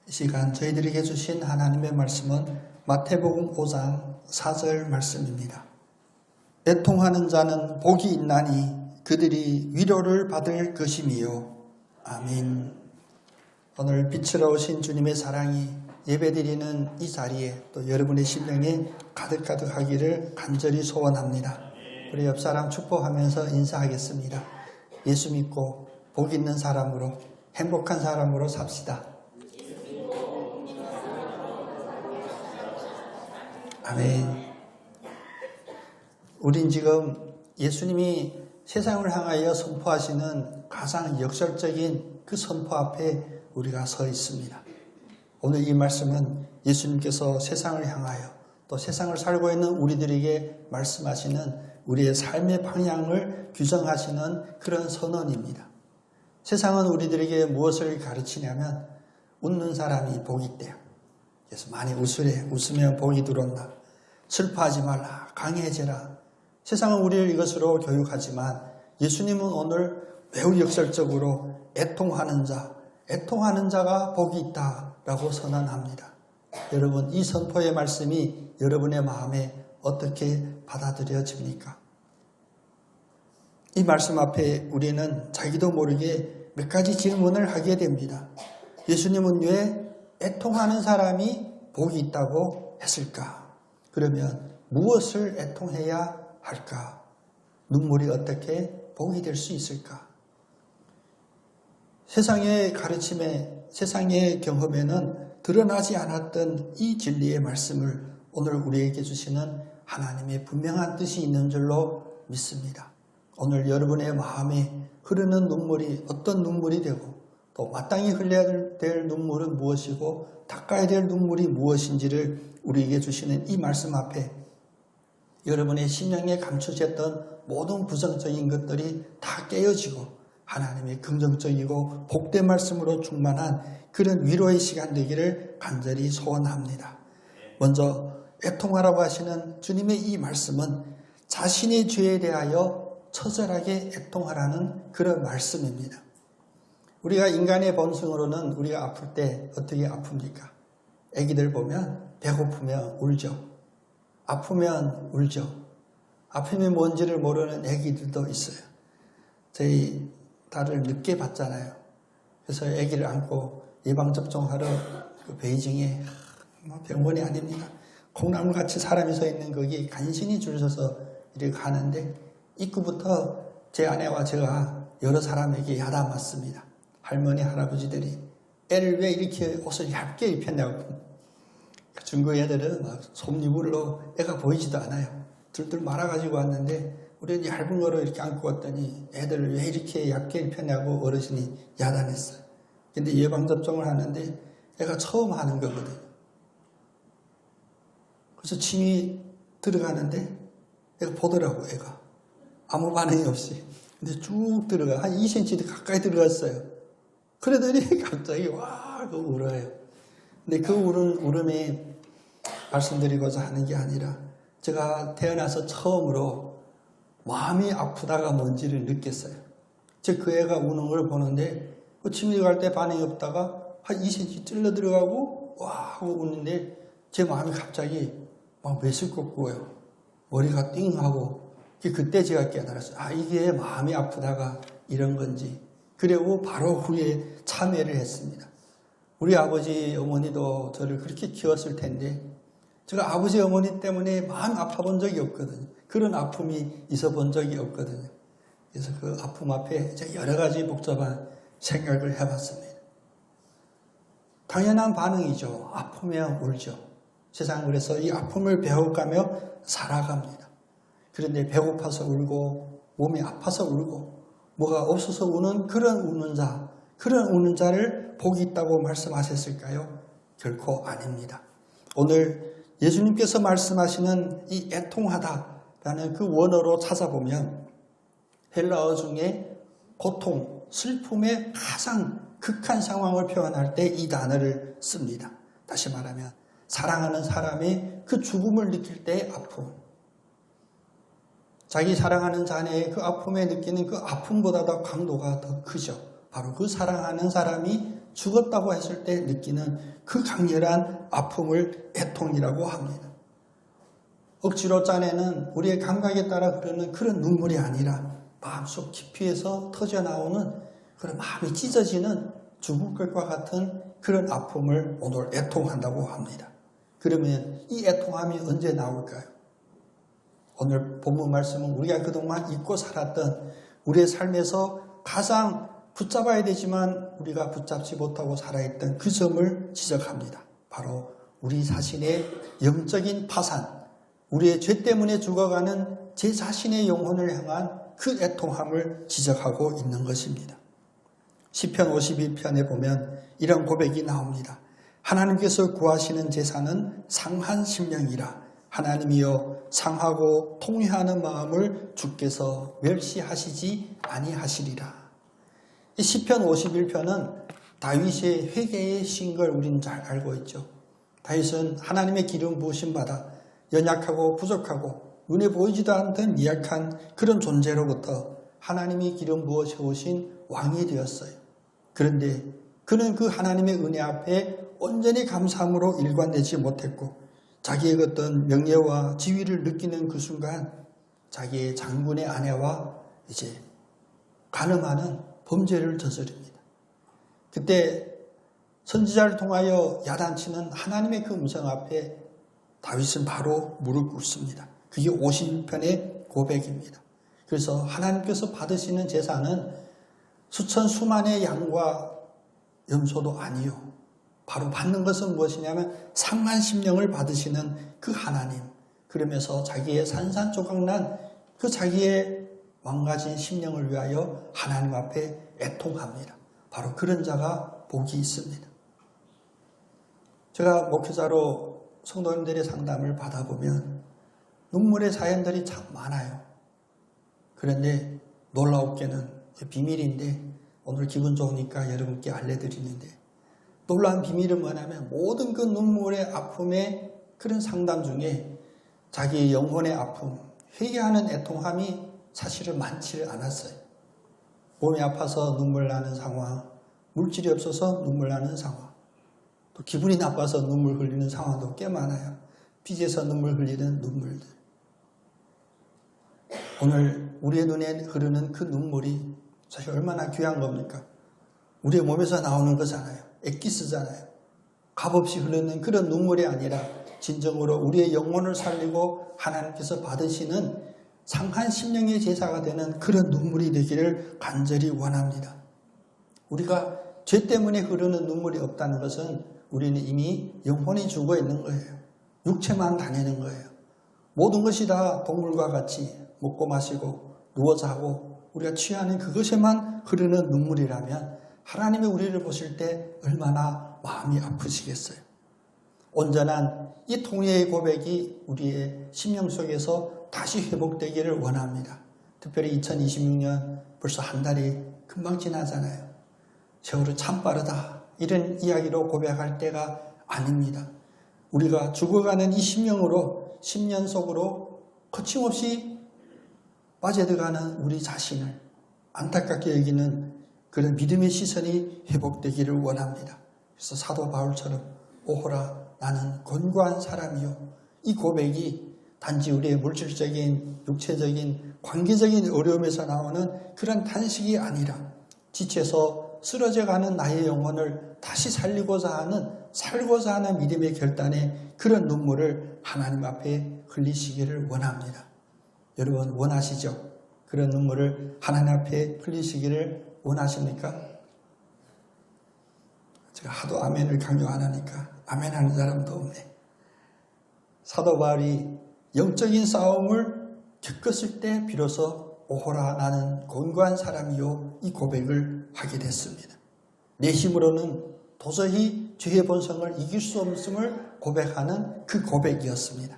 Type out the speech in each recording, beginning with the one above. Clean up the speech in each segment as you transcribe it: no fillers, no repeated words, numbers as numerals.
이 시간 저희들에게 주신 하나님의 말씀은 마태복음 5장 4절 말씀입니다. 애통하는 자는 복이 있나니 그들이 위로를 받을 것임이요. 아멘. 오늘 빛으로 오신 주님의 사랑이 예배드리는 이 자리에 또 여러분의 심령에 가득가득하기를 간절히 소원합니다. 우리 옆사람 축복하면서 인사하겠습니다. 예수 믿고 복 있는 사람으로 행복한 사람으로 삽시다. 아멘. 우린 지금 예수님이 세상을 향하여 선포하시는 가장 역설적인 그 선포 앞에 우리가 서 있습니다. 오늘 이 말씀은 예수님께서 세상을 향하여 또 세상을 살고 있는 우리들에게 말씀하시는 우리의 삶의 방향을 규정하시는 그런 선언입니다. 세상은 우리들에게 무엇을 가르치냐면 웃는 사람이 복이 있대요. 그래서 많이 웃으래. 웃으면 복이 들어온다. 슬퍼하지 말라. 강해져라. 세상은 우리를 이것으로 교육하지만 예수님은 오늘 매우 역설적으로 애통하는 자가 복이 있다라고 선언합니다. 여러분, 이 선포의 말씀이 여러분의 마음에 어떻게 받아들여집니까? 이 말씀 앞에 우리는 자기도 모르게 몇 가지 질문을 하게 됩니다. 예수님은 왜 애통하는 사람이 복이 있다고 했을까? 그러면 무엇을 애통해야 할까? 눈물이 어떻게 복이 될 수 있을까? 세상의 가르침에, 세상의 경험에는 드러나지 않았던 이 진리의 말씀을 오늘 우리에게 주시는 하나님의 분명한 뜻이 있는 줄로 믿습니다. 오늘 여러분의 마음에 흐르는 눈물이 어떤 눈물이 되고 또 마땅히 흘려야 될 눈물은 무엇이고 닦아야 될 눈물이 무엇인지를 우리에게 주시는 이 말씀 앞에 여러분의 심령에 감추셨던 모든 부정적인 것들이 다 깨어지고 하나님의 긍정적이고 복된 말씀으로 충만한 그런 위로의 시간 되기를 간절히 소원합니다. 먼저 애통하라고 하시는 주님의 이 말씀은 자신의 죄에 대하여 처절하게 애통하라는 그런 말씀입니다. 우리가 인간의 본성으로는 우리가 아플 때 어떻게 아픕니까? 애기들 보면 배고프면 울죠. 아프면 울죠. 아픔이 뭔지를 모르는 애기들도 있어요. 저희 딸을 늦게 봤잖아요. 그래서 애기를 안고 예방접종하러 그 베이징에 병원이 아닙니다. 콩나물같이 사람이 서 있는 거기 간신히 줄 서서 이렇게 가는데 입구부터 제 아내와 제가 여러 사람에게 야단맞습니다. 할머니, 할아버지들이 애를 왜 이렇게 옷을 얇게 입혔냐고. 중국 애들은 막 솜니물로 애가 보이지도 않아요. 둘둘 말아가지고 왔는데 우리는 얇은 거로 이렇게 안고 왔더니 애들을 왜 이렇게 얇게 입혔냐고 어르신이 야단했어요. 근데 예방접종을 하는데 애가 처음 하는 거거든요. 그래서 침이 들어가는데 애가 보더라고, 애가. 아무 반응이 없이. 근데 쭉 들어가. 한 2cm 가까이 들어갔어요. 그러더니 갑자기 와, 그 울어요. 근데 그 울음이 말씀드리고자 하는 게 아니라 제가 태어나서 처음으로 마음이 아프다가 뭔지를 느꼈어요. 즉 그 애가 우는 걸 보는데 그 침이 들어갈 때 반응이 없다가 한 2cm 찔러 들어가고 와 하고 우는데 제 마음이 갑자기 막 메스껍고요. 머리가 띵하고 그때 제가 깨달았어요. 아, 이게 마음이 아프다가 이런 건지. 그리고 바로 후에 참회를 했습니다. 우리 아버지 어머니도 저를 그렇게 키웠을 텐데 제가 아버지 어머니 때문에 마음 아파본 적이 없거든요. 그런 아픔이 있어 본 적이 없거든요. 그래서 그 아픔 앞에 제가 여러 가지 복잡한 생각을 해봤습니다. 당연한 반응이죠. 아프면 울죠. 세상은 그래서 이 아픔을 배워가며 살아갑니다. 그런데 배고파서 울고 몸이 아파서 울고 뭐가 없어서 우는 그런 우는 자를 복이 있다고 말씀하셨을까요? 결코 아닙니다. 오늘 예수님께서 말씀하시는 이 애통하다라는 그 원어로 찾아보면 헬라어 중에 고통, 슬픔의 가장 극한 상황을 표현할 때 이 단어를 씁니다. 다시 말하면 사랑하는 사람이 그 죽음을 느낄 때의 아픔, 자기 사랑하는 자녀의 그 아픔에 느끼는 그 아픔보다 더 강도가 더 크죠. 바로 그 사랑하는 사람이 죽었다고 했을 때 느끼는 그 강렬한 아픔을 애통이라고 합니다. 억지로 짜내는 우리의 감각에 따라 흐르는 그런 눈물이 아니라 마음속 깊이에서 터져나오는 그런 마음이 찢어지는 죽을 것과 같은 그런 아픔을 오늘 애통한다고 합니다. 그러면 이 애통함이 언제 나올까요? 오늘 본문 말씀은 우리가 그동안 잊고 살았던 우리의 삶에서 가장 붙잡아야 되지만 우리가 붙잡지 못하고 살아있던 그 점을 지적합니다. 바로 우리 자신의 영적인 파산, 우리의 죄 때문에 죽어가는 제 자신의 영혼을 향한 그 애통함을 지적하고 있는 것입니다. 시편 51편에 보면 이런 고백이 나옵니다. 하나님께서 구하시는 제사는 상한 심령이라. 하나님이여 상하고 통회하는 마음을 주께서 멸시하시지 아니하시리라. 이 시편 51편은 다윗의 회개의 시인 걸 우리는 잘 알고 있죠. 다윗은 하나님의 기름 부으심 받아 연약하고 부족하고 눈에 보이지도 않던 미약한 그런 존재로부터 하나님이 기름 부어 세우신 왕이 되었어요. 그런데 그는 그 하나님의 은혜 앞에 온전히 감사함으로 일관되지 못했고 자기의 어떤 명예와 지위를 느끼는 그 순간 자기의 장군의 아내와 이제 간음하는 범죄를 저지릅니다. 그때 선지자를 통하여 야단치는 하나님의 그 음성 앞에 다윗은 바로 무릎 꿇습니다. 그게 50편의 고백입니다. 그래서 하나님께서 받으시는 제사는 수천 수만의 양과 염소도 아니요. 바로 받는 것은 무엇이냐면 상한 심령을 받으시는 그 하나님. 그러면서 자기의 산산조각난 그 자기의 망가진 심령을 위하여 하나님 앞에 애통합니다. 바로 그런 자가 복이 있습니다. 제가 목회자로 성도님들의 상담을 받아보면 눈물의 사연들이 참 많아요. 그런데 놀라웠게는 비밀인데 오늘 기분 좋으니까 여러분께 알려드리는데 놀라운 비밀은 뭐냐면 모든 그 눈물의 아픔의 그런 상담 중에 자기의 영혼의 아픔, 회개하는 애통함이 사실은 많지를 않았어요. 몸이 아파서 눈물 나는 상황, 물질이 없어서 눈물 나는 상황, 또 기분이 나빠서 눈물 흘리는 상황도 꽤 많아요. 빚에서 눈물 흘리는 눈물들. 오늘 우리의 눈에 흐르는 그 눈물이 사실 얼마나 귀한 겁니까? 우리의 몸에서 나오는 거잖아요. 액기스잖아요. 값없이 흐르는 그런 눈물이 아니라 진정으로 우리의 영혼을 살리고 하나님께서 받으시는 상한 심령의 제사가 되는 그런 눈물이 되기를 간절히 원합니다. 우리가 죄 때문에 흐르는 눈물이 없다는 것은 우리는 이미 영혼이 죽어 있는 거예요. 육체만 다니는 거예요. 모든 것이 다 동물과 같이 먹고 마시고 누워 자고 우리가 취하는 그것에만 흐르는 눈물이라면 하나님이 우리를 보실 때 얼마나 마음이 아프시겠어요. 온전한 이 통회의 고백이 우리의 심령 속에서 다시 회복되기를 원합니다. 특별히 2026년 벌써 한 달이 금방 지나잖아요. 세월이 참 빠르다. 이런 이야기로 고백할 때가 아닙니다. 우리가 죽어가는 이 심령으로 10년 속으로 거침없이 빠져들어가는 우리 자신을 안타깝게 여기는 그런 믿음의 시선이 회복되기를 원합니다. 그래서 사도 바울처럼 오호라 나는 곤고한 사람이요. 이 고백이 단지 우리의 물질적인 육체적인 관계적인 어려움에서 나오는 그런 탄식이 아니라 지쳐서 쓰러져가는 나의 영혼을 다시 살고자 하는 믿음의 결단에 그런 눈물을 하나님 앞에 흘리시기를 원합니다. 여러분 원하시죠? 그런 눈물을 하나님 앞에 흘리시기를 원하십니까? 제가 하도 아멘을 강요 안 하니까 아멘 하는 사람도 없네. 사도 바울이 영적인 싸움을 겪었을 때 비로소 오호라 나는 곤고한 사람이요 이 고백을 하게 됐습니다. 내 힘으로는 도저히 죄의 본성을 이길 수 없음을 고백하는 그 고백이었습니다.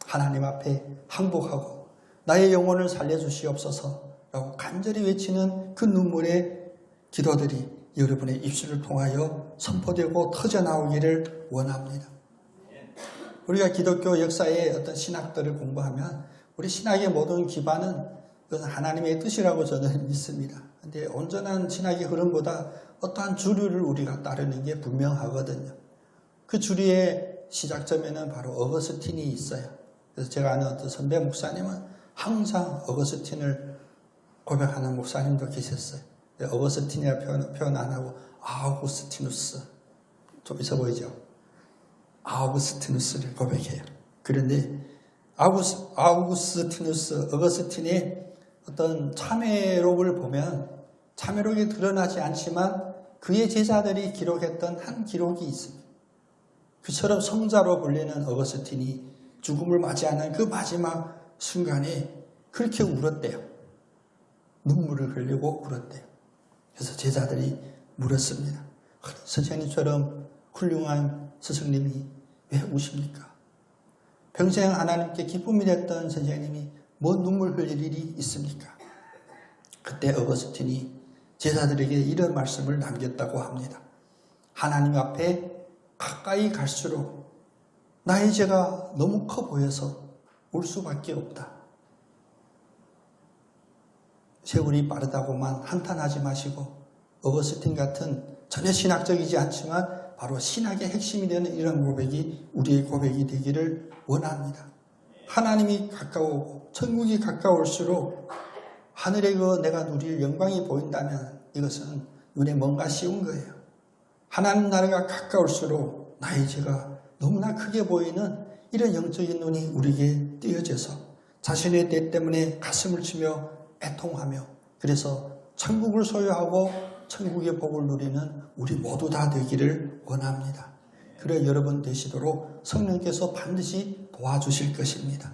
하나님 앞에 항복하고 나의 영혼을 살려주시옵소서 라고 간절히 외치는 그 눈물의 기도들이 여러분의 입술을 통하여 선포되고 터져나오기를 원합니다. 우리가 기독교 역사의 어떤 신학들을 공부하면 우리 신학의 모든 기반은 그것은 하나님의 뜻이라고 저는 믿습니다. 그런데 온전한 신학의 흐름보다 어떠한 주류를 우리가 따르는 게 분명하거든요. 그 주류의 시작점에는 바로 어거스틴이 있어요. 그래서 제가 아는 어떤 선배 목사님은 항상 어거스틴을 고백하는 목사님도 계셨어요. 어거스틴이라 표현 안 하고 아우구스티누스, 좀 있어 보이죠? 아우구스티누스를 고백해요. 그런데 아우구스티누스, 어거스틴의 어떤 참회록을 보면 참회록이 드러나지 않지만 그의 제자들이 기록했던 한 기록이 있습니다. 그처럼 성자로 불리는 어거스틴이 죽음을 맞이하는 그 마지막 순간에 그렇게 울었대요. 눈물을 흘리고 울었대요. 그래서 제자들이 물었습니다. 선생님처럼 훌륭한 스승님이 왜 우십니까? 평생 하나님께 기쁨이 됐던 선생님이 뭐 눈물 흘릴 일이 있습니까? 그때 어거스틴이 제자들에게 이런 말씀을 남겼다고 합니다. 하나님 앞에 가까이 갈수록 나의 죄가 너무 커 보여서 울 수밖에 없다. 세월이 빠르다고만 한탄하지 마시고 어거스틴 같은 전혀 신학적이지 않지만 바로 신학의 핵심이 되는 이런 고백이 우리의 고백이 되기를 원합니다. 하나님이 가까우고 천국이 가까울수록 하늘의 그 내가 누릴 영광이 보인다면 이것은 눈에 뭔가 씌운 거예요. 하나님 나라가 가까울수록 나의 죄가 너무나 크게 보이는 이런 영적인 눈이 우리에게 띄어져서 자신의 죄 때문에 가슴을 치며 애통하며 그래서 천국을 소유하고 천국의 복을 누리는 우리 모두 다 되기를 원합니다. 그래 여러분 되시도록 성령께서 반드시 도와주실 것입니다.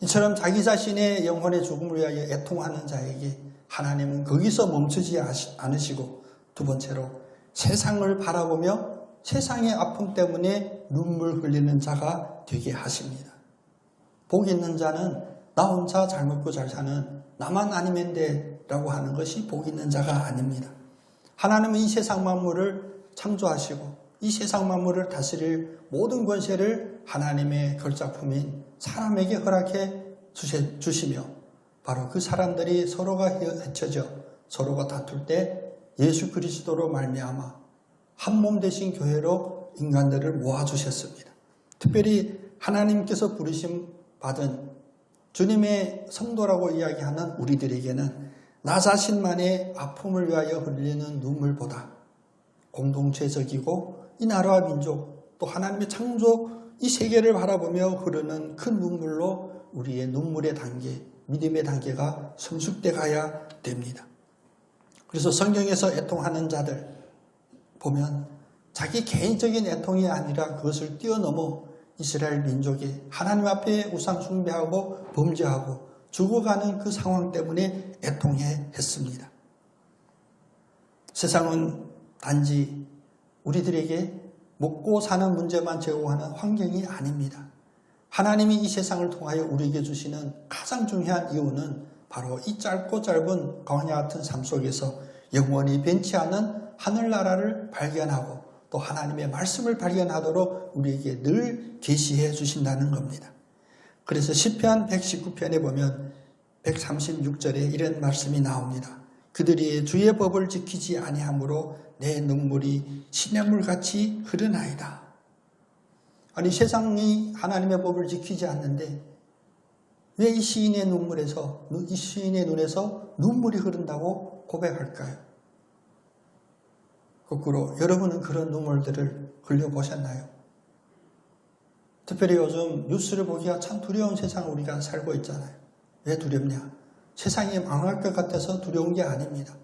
이처럼 자기 자신의 영혼의 죽음을 위하여 애통하는 자에게 하나님은 거기서 멈추지 않으시고 두 번째로 세상을 바라보며 세상의 아픔 때문에 눈물 흘리는 자가 되게 하십니다. 복 있는 자는 나 혼자 잘 먹고 잘 사는 나만 아니면 돼 라고 하는 것이 복 있는 자가 아닙니다. 하나님은 이 세상 만물을 창조하시고 이 세상 만물을 다스릴 모든 권세를 하나님의 걸작품인 사람에게 허락해 주시며 바로 그 사람들이 서로가 헤쳐져 서로가 다툴 때 예수 그리스도로 말미암아 한 몸 되신 교회로 인간들을 모아주셨습니다. 특별히 하나님께서 부르심 받은 주님의 성도라고 이야기하는 우리들에게는 나 자신만의 아픔을 위하여 흘리는 눈물보다 공동체적이고 이 나라와 민족 또 하나님의 창조 이 세계를 바라보며 흐르는 큰 눈물로 우리의 눈물의 단계, 믿음의 단계가 성숙돼 가야 됩니다. 그래서 성경에서 애통하는 자들 보면 자기 개인적인 애통이 아니라 그것을 뛰어넘어 이스라엘 민족이 하나님 앞에 우상 숭배하고 범죄하고 죽어가는 그 상황 때문에 애통해 했습니다. 세상은 단지 우리들에게 먹고 사는 문제만 제공하는 환경이 아닙니다. 하나님이 이 세상을 통하여 우리에게 주시는 가장 중요한 이유는 바로 이 짧고 짧은 광야 같은 삶 속에서 영원히 변치 않은 하늘나라를 발견하고 또 하나님의 말씀을 발견하도록 우리에게 늘 계시해 주신다는 겁니다. 그래서 시편 119편에 보면 136절에 이런 말씀이 나옵니다. 그들이 주의 법을 지키지 아니하므로 내 눈물이 시냇물같이 흐르나이다. 아니 세상이 하나님의 법을 지키지 않는데 왜 이 시인의 눈물에서 이 시인의 눈에서 눈물이 흐른다고 고백할까요? 거꾸로 여러분은 그런 눈물들을 흘려보셨나요? 특별히 요즘 뉴스를 보기가 참 두려운 세상 우리가 살고 있잖아요. 왜 두렵냐? 세상이 망할 것 같아서 두려운 게 아닙니다.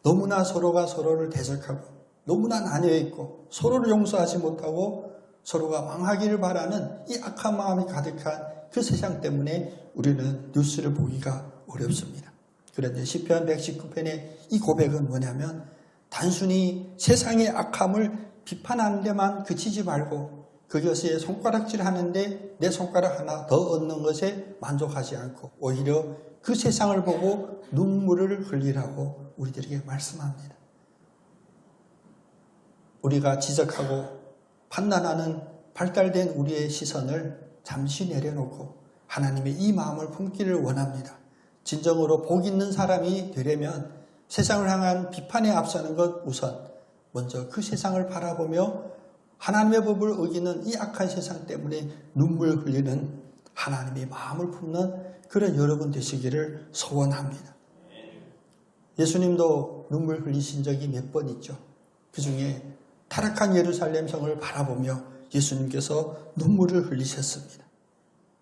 너무나 서로가 서로를 대적하고 너무나 나뉘어있고 서로를 용서하지 못하고 서로가 망하기를 바라는 이 악한 마음이 가득한 그 세상 때문에 우리는 뉴스를 보기가 어렵습니다. 그런데 시편 119편의 이 고백은 뭐냐면 단순히 세상의 악함을 비판하는 데만 그치지 말고 그것에 손가락질 하는데 내 손가락 하나 더 얻는 것에 만족하지 않고 오히려 그 세상을 보고 눈물을 흘리라고 우리들에게 말씀합니다. 우리가 지적하고 판단하는 발달된 우리의 시선을 잠시 내려놓고 하나님의 이 마음을 품기를 원합니다. 진정으로 복 있는 사람이 되려면 세상을 향한 비판에 앞서는 것 우선 먼저 그 세상을 바라보며 하나님의 법을 어기는 이 악한 세상 때문에 눈물 흘리는 하나님의 마음을 품는 그런 여러분 되시기를 소원합니다. 예수님도 눈물 흘리신 적이 몇 번 있죠. 그 중에 타락한 예루살렘 성을 바라보며 예수님께서 눈물을 흘리셨습니다.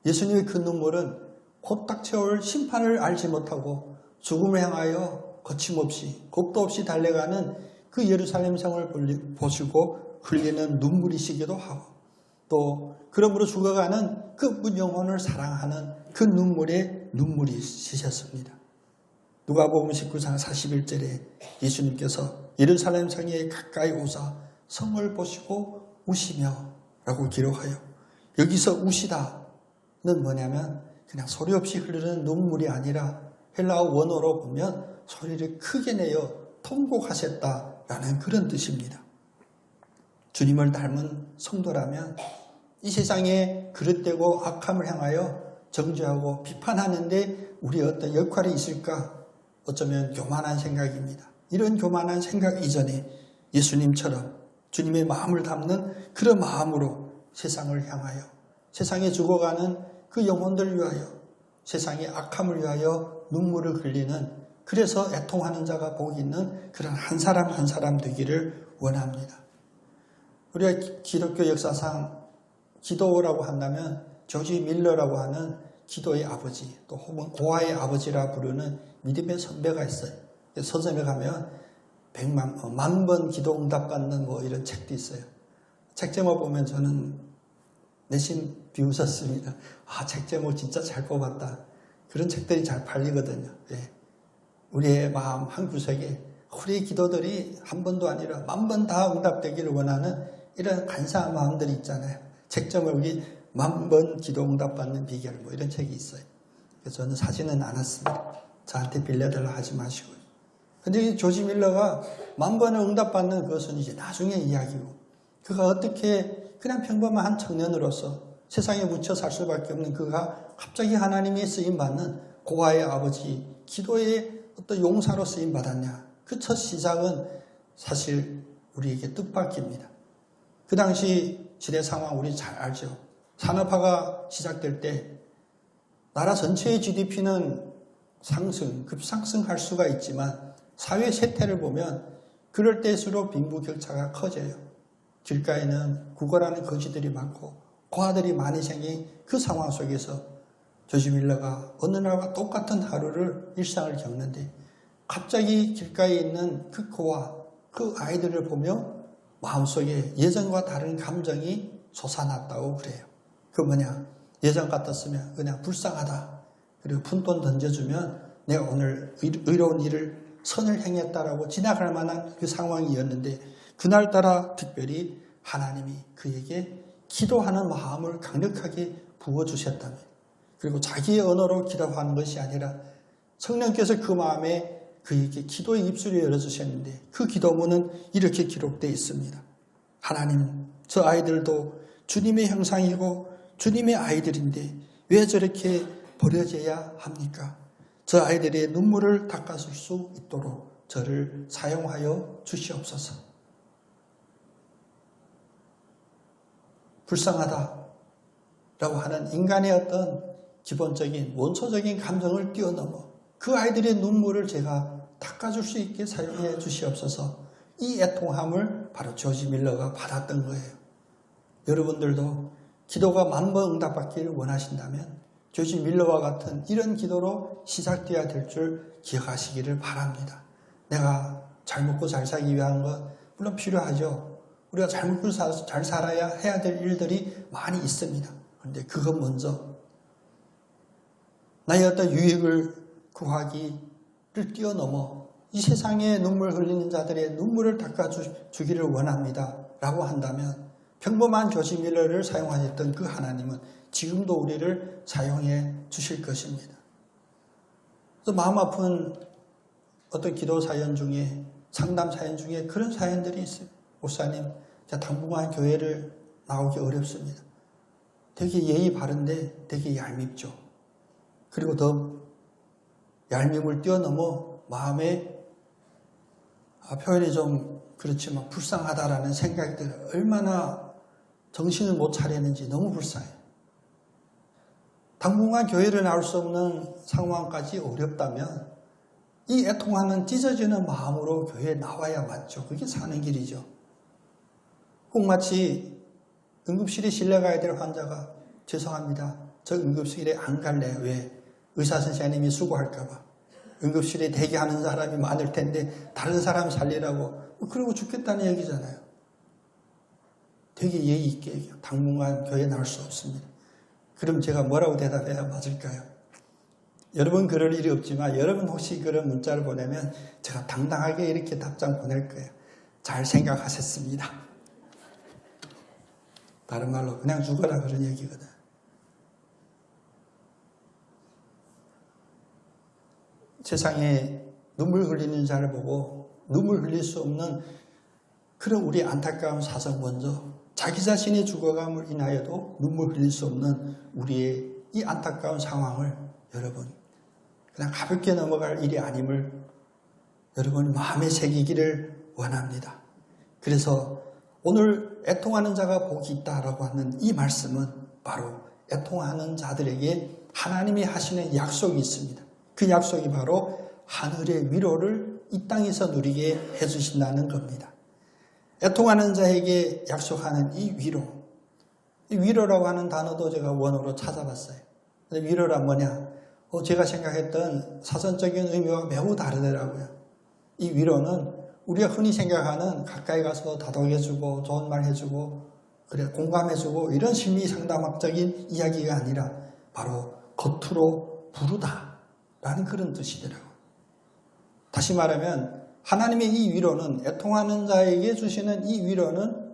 예수님의 그 눈물은 곧 닥쳐올 심판을 알지 못하고 죽음을 향하여 거침없이 겁도 없이 달려가는 그 예루살렘 성을 보시고 흘리는 눈물이시기도 하고 또 그러므로 죽어가는 그 영혼을 사랑하는 그 눈물의 눈물이시셨습니다. 누가복음 19장 41절에 예수님께서 예루살렘 성에 가까이 오사 성을 보시고 우시며 라고 기록하여 여기서 우시다는 뭐냐면 그냥 소리 없이 흐르는 눈물이 아니라 헬라어 원어로 보면 소리를 크게 내어 통곡하셨다라는 그런 뜻입니다. 주님을 닮은 성도라면 이 세상에 그릇되고 악함을 향하여 정죄하고 비판하는데 우리의 어떤 역할이 있을까? 어쩌면 교만한 생각입니다. 이런 교만한 생각 이전에 예수님처럼 주님의 마음을 담는 그런 마음으로 세상을 향하여 세상에 죽어가는 그 영혼들을 위하여 세상의 악함을 위하여 눈물을 흘리는 그래서 애통하는 자가 복이 있는 그런 한 사람 한 사람 되기를 원합니다. 우리가 기독교 역사상 기도라고 한다면 조지 밀러라고 하는 기도의 아버지 또 혹은 고아의 아버지라 부르는 믿음의 선배가 있어요. 서점에 가면 10만 번 기도 응답 받는 뭐 이런 책도 있어요. 책 제목 보면 저는 내심 비웃었습니다. 아, 책 제목 진짜 잘 뽑았다. 그런 책들이 잘 팔리거든요. 예. 우리의 마음 한 구석에 우리의 기도들이 한 번도 아니라 10,000번 다 응답되기를 원하는 이런 간사한 마음들이 있잖아요. 책 제목이 10,000번 기도 응답 받는 비결 뭐 이런 책이 있어요. 그래서 저는 사지는 않았습니다. 저한테 빌려달라 하지 마시고요. 근데 이 조지 밀러가 10,000번을 응답받는 그것은 이제 나중에 이야기고 그가 어떻게 그냥 평범한 청년으로서 세상에 묻혀 살 수밖에 없는 그가 갑자기 하나님의 쓰임받는 고아의 아버지 기도의 어떤 용사로 쓰임받았냐. 그 첫 시작은 사실 우리에게 뜻밖입니다. 그 당시 시대 상황 우리 잘 알죠. 산업화가 시작될 때 나라 전체의 GDP는 급상승할 수가 있지만 사회 세태를 보면 그럴 때일수록 빈부격차가 커져요. 길가에는 구걸하는 거지들이 많고 고아들이 많이 생긴 그 상황 속에서 조지 밀러가 어느 날과 똑같은 하루를 일상을 겪는데 갑자기 길가에 있는 그 고아, 그 아이들을 보며 마음속에 예전과 다른 감정이 솟아났다고 그래요. 그 뭐냐? 예전 같았으면 그냥 불쌍하다. 그리고 푼돈 던져주면 내가 오늘 의로운 일을 선을 행했다라고 지나갈 만한 그 상황이었는데 그날따라 특별히 하나님이 그에게 기도하는 마음을 강력하게 부어주셨다며 그리고 자기의 언어로 기도하는 것이 아니라 성령께서 그 마음에 그에게 기도의 입술을 열어주셨는데 그 기도문은 이렇게 기록되어 있습니다. 하나님, 저 아이들도 주님의 형상이고 주님의 아이들인데 왜 저렇게 버려져야 합니까? 저 아이들의 눈물을 닦아줄 수 있도록 저를 사용하여 주시옵소서. 불쌍하다 라고 하는 인간의 어떤 기본적인 원초적인 감정을 뛰어넘어 그 아이들의 눈물을 제가 닦아줄 수 있게 사용해 주시옵소서. 이 애통함을 바로 조지 밀러가 받았던 거예요. 여러분들도 기도가 10,000번 응답받기를 원하신다면 조지 밀러와 같은 이런 기도로 시작되어야 될 줄 기억하시기를 바랍니다. 내가 잘 먹고 잘 살기 위한 것 물론 필요하죠. 우리가 잘 먹고 잘 살아야 해야 될 일들이 많이 있습니다. 그런데 그것 먼저 나의 어떤 유익을 구하기를 뛰어넘어 이 세상에 눈물 흘리는 자들의 눈물을 닦아주기를 원합니다. 라고 한다면 평범한 조지 밀러를 사용하셨던 그 하나님은 지금도 우리를 사용해 주실 것입니다. 그래서 마음 아픈 어떤 기도 사연 중에 상담 사연 중에 그런 사연들이 있어요. 목사님, 제가 당분간 교회를 나오기 어렵습니다. 되게 예의 바른데 되게 얄밉죠. 그리고 더 얄밈을 뛰어넘어 마음에 표현이 좀 그렇지만 불쌍하다라는 생각이 들어요. 얼마나 정신을 못 차리는지 너무 불쌍해요. 당분간 교회를 나올 수 없는 상황까지 어렵다면 이 애통하는 찢어지는 마음으로 교회에 나와야 맞죠. 그게 사는 길이죠. 꼭 마치 응급실에 실려가야 될 환자가 죄송합니다. 저 응급실에 안 갈래요. 왜? 의사 선생님이 수고할까봐. 응급실에 대기하는 사람이 많을 텐데 다른 사람 살리라고 그러고 죽겠다는 얘기잖아요. 되게 예의 있게 얘기해요. 당분간 교회에 나올 수 없습니다. 그럼 제가 뭐라고 대답해야 맞을까요? 여러분 그럴 일이 없지만 여러분 혹시 그런 문자를 보내면 제가 당당하게 이렇게 답장 보낼 거예요. 잘 생각하셨습니다. 다른 말로 그냥 죽어라 그런 얘기거든. 세상에 눈물 흘리는 자를 보고 눈물 흘릴 수 없는 그런 우리 안타까운 사정 먼저 자기 자신의 죽어감을 인하여도 눈물 흘릴 수 없는 우리의 이 안타까운 상황을 여러분 그냥 가볍게 넘어갈 일이 아님을 여러분 마음에 새기기를 원합니다. 그래서 오늘 애통하는 자가 복이 있다라고 하는 이 말씀은 바로 애통하는 자들에게 하나님이 하시는 약속이 있습니다. 그 약속이 바로 하늘의 위로를 이 땅에서 누리게 해주신다는 겁니다. 애통하는 자에게 약속하는 이 위로. 이 위로라고 하는 단어도 제가 원어로 찾아봤어요. 근데 위로란 뭐냐? 제가 생각했던 사전적인 의미와 매우 다르더라고요. 이 위로는 우리가 흔히 생각하는 가까이 가서 다독여주고 좋은 말 해주고 그래 공감해주고 이런 심리 상담학적인 이야기가 아니라 바로 겉으로 부르다 라는 그런 뜻이더라고요. 다시 말하면 하나님의 이 위로는 애통하는 자에게 주시는 이 위로는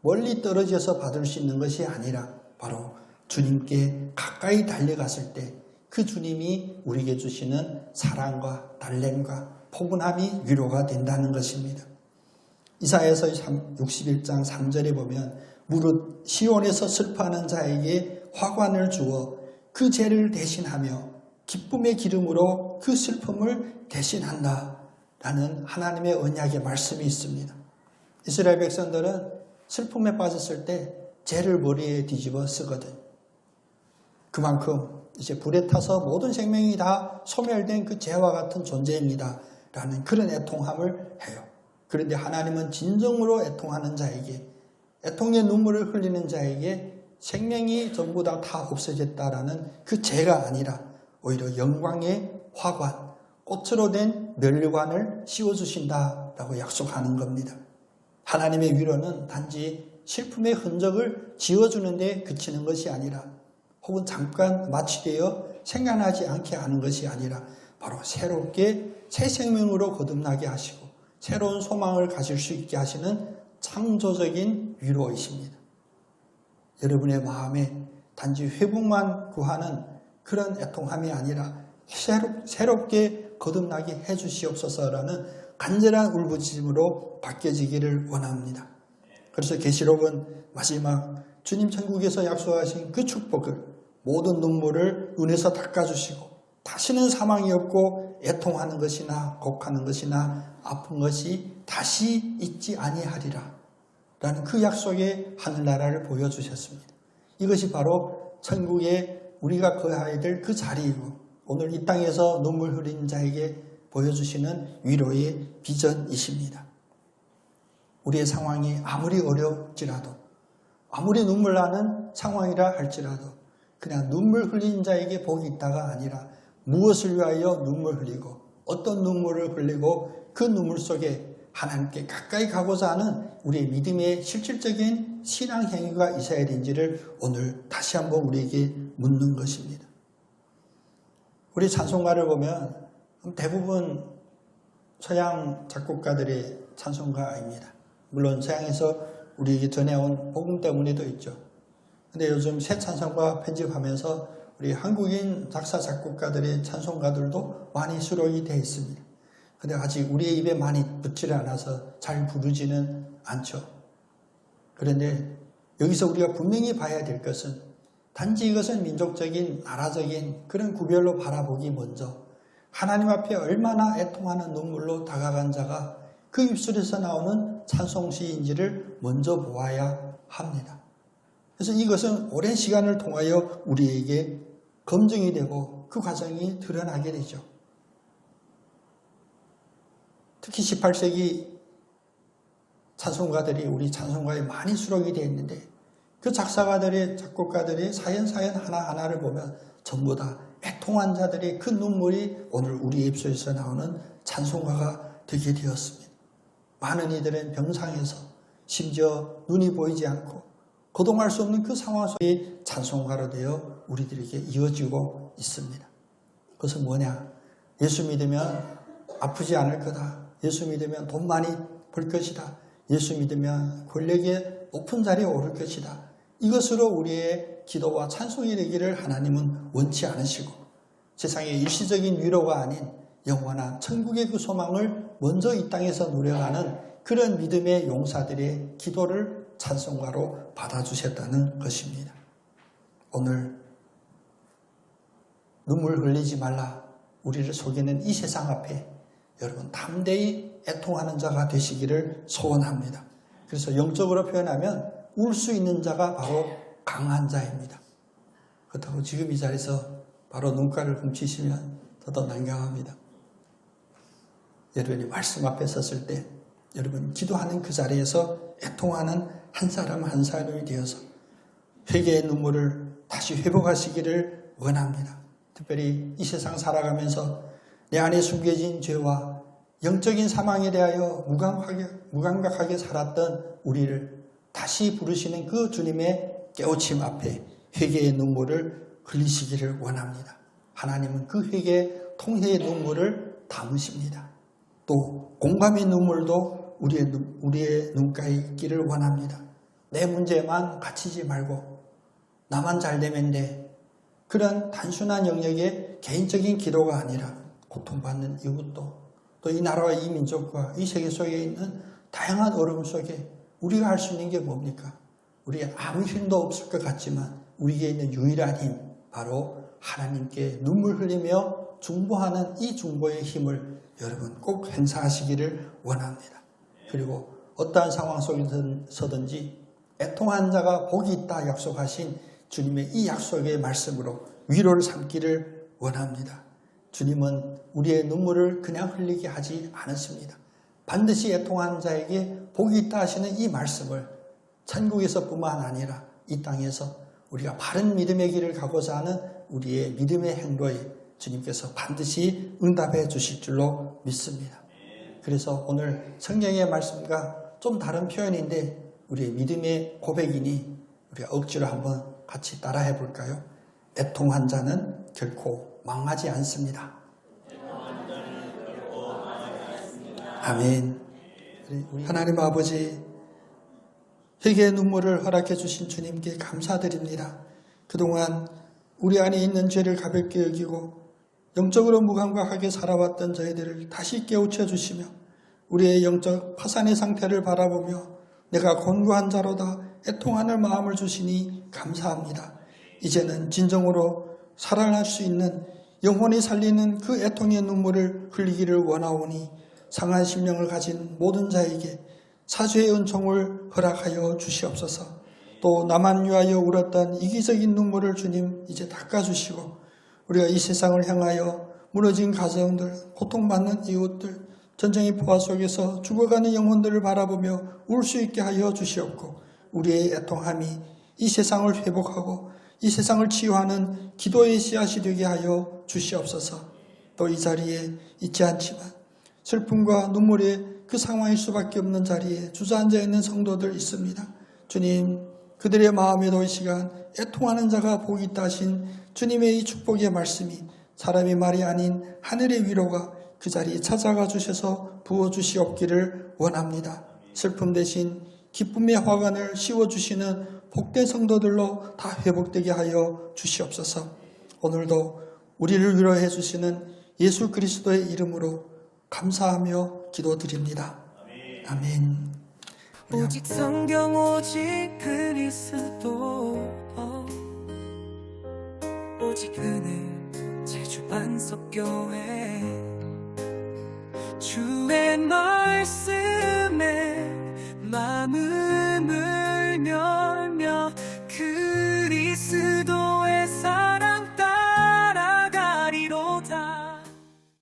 멀리 떨어져서 받을 수 있는 것이 아니라 바로 주님께 가까이 달려갔을 때 그 주님이 우리에게 주시는 사랑과 달램과 포근함이 위로가 된다는 것입니다. 이사야서 61장 3절에 보면 무릇 시온에서 슬퍼하는 자에게 화관을 주어 그 죄를 대신하며 기쁨의 기름으로 그 슬픔을 대신한다 라는 하나님의 언약의 말씀이 있습니다. 이스라엘 백성들은 슬픔에 빠졌을 때 죄를 머리에 뒤집어 쓰거든. 그만큼 이제 불에 타서 모든 생명이 다 소멸된 그 죄와 같은 존재입니다 라는 그런 애통함을 해요. 그런데 하나님은 진정으로 애통하는 자에게 애통의 눈물을 흘리는 자에게 생명이 전부 다 없어졌다라는 그 죄가 아니라 오히려 영광의 화관, 꽃으로 된 면류관을 씌워주신다라고 약속하는 겁니다. 하나님의 위로는 단지 슬픔의 흔적을 지워주는 데 그치는 것이 아니라 혹은 잠깐 마취되어 생각나지 않게 하는 것이 아니라 바로 새롭게 새 생명으로 거듭나게 하시고 새로운 소망을 가질 수 있게 하시는 창조적인 위로이십니다. 여러분의 마음에 단지 회복만 구하는 그런 애통함이 아니라 새롭게 거듭나게 해주시옵소서라는 간절한 울부짖음으로 바뀌어지기를 원합니다. 그래서 계시록은 마지막 주님 천국에서 약속하신 그 축복을 모든 눈물을 눈에서 닦아주시고 다시는 사망이 없고 애통하는 것이나 곡하는 것이나 아픈 것이 다시 있지 아니하리라 라는 그 약속의 하늘나라를 보여주셨습니다. 이것이 바로 천국에 우리가 거해야 될 그 자리이고 오늘 이 땅에서 눈물 흘린 자에게 보여주시는 위로의 비전이십니다. 우리의 상황이 아무리 어렵지라도 아무리 눈물 나는 상황이라 할지라도 그냥 눈물 흘린 자에게 복이 있다가 아니라 무엇을 위하여 눈물 흘리고 어떤 눈물을 흘리고 그 눈물 속에 하나님께 가까이 가고자 하는 우리의 믿음의 실질적인 신앙 행위가 있어야 되는지를 오늘 다시 한번 우리에게 묻는 것입니다. 우리 찬송가를 보면 대부분 서양 작곡가들의 찬송가입니다. 물론 서양에서 우리에게 전해온 복음 때문에도 있죠. 근데 요즘 새 찬송가 편집하면서 우리 한국인 작사 작곡가들의 찬송가들도 많이 수록이 되어 있습니다. 근데 아직 우리의 입에 많이 붙지를 않아서 잘 부르지는 않죠. 그런데 여기서 우리가 분명히 봐야 될 것은 단지 이것은 민족적인 나라적인 그런 구별로 바라보기 먼저 하나님 앞에 얼마나 애통하는 눈물로 다가간 자가 그 입술에서 나오는 찬송시인지를 먼저 보아야 합니다. 그래서 이것은 오랜 시간을 통하여 우리에게 검증이 되고 그 과정이 드러나게 되죠. 특히 18세기 찬송가들이 우리 찬송가에 많이 수록이 되어 있는데 그 작사가들의 작곡가들의 사연 하나하나를 보면 전부 다 애통한 자들의 그 눈물이 오늘 우리 입술에서 나오는 찬송가가 되게 되었습니다. 많은 이들은 병상에서 심지어 눈이 보이지 않고 거동할 수 없는 그 상황 속에 찬송가로 되어 우리들에게 이어지고 있습니다. 그것은 뭐냐? 예수 믿으면 아프지 않을 거다. 예수 믿으면 돈 많이 벌 것이다. 예수 믿으면 권력의 높은 자리에 오를 것이다. 이것으로 우리의 기도와 찬송이 되기를 하나님은 원치 않으시고 세상의 일시적인 위로가 아닌 영원한 천국의 그 소망을 먼저 이 땅에서 누려가는 그런 믿음의 용사들의 기도를 찬송가로 받아주셨다는 것입니다. 오늘 눈물 흘리지 말라 우리를 속이는 이 세상 앞에 여러분 담대히 애통하는 자가 되시기를 소원합니다. 그래서 영적으로 표현하면 울 수 있는 자가 바로 강한 자입니다. 그렇다고 지금 이 자리에서 바로 눈가를 훔치시면 더더 난감합니다. 여러분이 말씀 앞에 섰을 때 여러분 기도하는 그 자리에서 애통하는 한 사람 한 사람이 되어서 회개의 눈물을 다시 회복하시기를 원합니다. 특별히 이 세상 살아가면서 내 안에 숨겨진 죄와 영적인 사망에 대하여 무감각하게 살았던 우리를 다시 부르시는 그 주님의 깨우침 앞에 회개의 눈물을 흘리시기를 원합니다. 하나님은 그 회개의 통회의 눈물을 담으십니다. 또 공감의 눈물도 우리의 눈가에 있기를 원합니다. 내 문제만 갇히지 말고 나만 잘 되면 돼. 그런 단순한 영역의 개인적인 기도가 아니라 고통받는 이웃도 또 이 나라와 이 민족과 이 세계 속에 있는 다양한 어려움 속에 우리가 할 수 있는 게 뭡니까? 우리가 아무 힘도 없을 것 같지만 우리에게 있는 유일한 힘 바로 하나님께 눈물 흘리며 중보하는 이 중보의 힘을 여러분 꼭 행사하시기를 원합니다. 그리고 어떠한 상황 속에서든지 애통한 자가 복이 있다 약속하신 주님의 이 약속의 말씀으로 위로를 삼기를 원합니다. 주님은 우리의 눈물을 그냥 흘리게 하지 않았습니다. 반드시 애통한 자에게 복이 있다 하시는 이 말씀을 천국에서뿐만 아니라 이 땅에서 우리가 바른 믿음의 길을 가고자 하는 우리의 믿음의 행로에 주님께서 반드시 응답해 주실 줄로 믿습니다. 그래서 오늘 성경의 말씀과 좀 다른 표현인데 우리의 믿음의 고백이니 우리가 억지로 한번 같이 따라해 볼까요? 애통한 자는 결코 망하지 않습니다. 아멘. 하나님 아버지, 회개의 눈물을 허락해 주신 주님께 감사드립니다. 그동안 우리 안에 있는 죄를 가볍게 여기고 영적으로 무감각하게 살아왔던 저희들을 다시 깨우쳐 주시며 우리의 영적 파산의 상태를 바라보며 내가 곤고한 자로다 애통하는 마음을 주시니 감사합니다. 이제는 진정으로 살아날 수 있는 영혼이 살리는 그 애통의 눈물을 흘리기를 원하오니 상한 심령을 가진 모든 자에게 사죄의 은총을 허락하여 주시옵소서. 또 나만 위하여 울었던 이기적인 눈물을 주님 이제 닦아주시고 우리가 이 세상을 향하여 무너진 가정들, 고통받는 이웃들, 전쟁의 포화 속에서 죽어가는 영혼들을 바라보며 울 수 있게 하여 주시옵고 우리의 애통함이 이 세상을 회복하고 이 세상을 치유하는 기도의 씨앗이 되게 하여 주시옵소서. 또 이 자리에 있지 않지만 슬픔과 눈물의 그 상황일 수밖에 없는 자리에 주저앉아 있는 성도들 있습니다. 주님, 그들의 마음에도 이 시간 애통하는 자가 복이 있다 하신 주님의 이 축복의 말씀이 사람의 말이 아닌 하늘의 위로가 그 자리에 찾아가 주셔서 부어주시옵기를 원합니다. 슬픔 대신 기쁨의 화관을 씌워주시는 복된 성도들로 다 회복되게 하여 주시옵소서. 오늘도 우리를 위로해 주시는 예수 그리스도의 이름으로 감사하며 기도드립니다. 아멘. 오직 성경 오직 그리스도 오직 은혜 제주 반석교회 주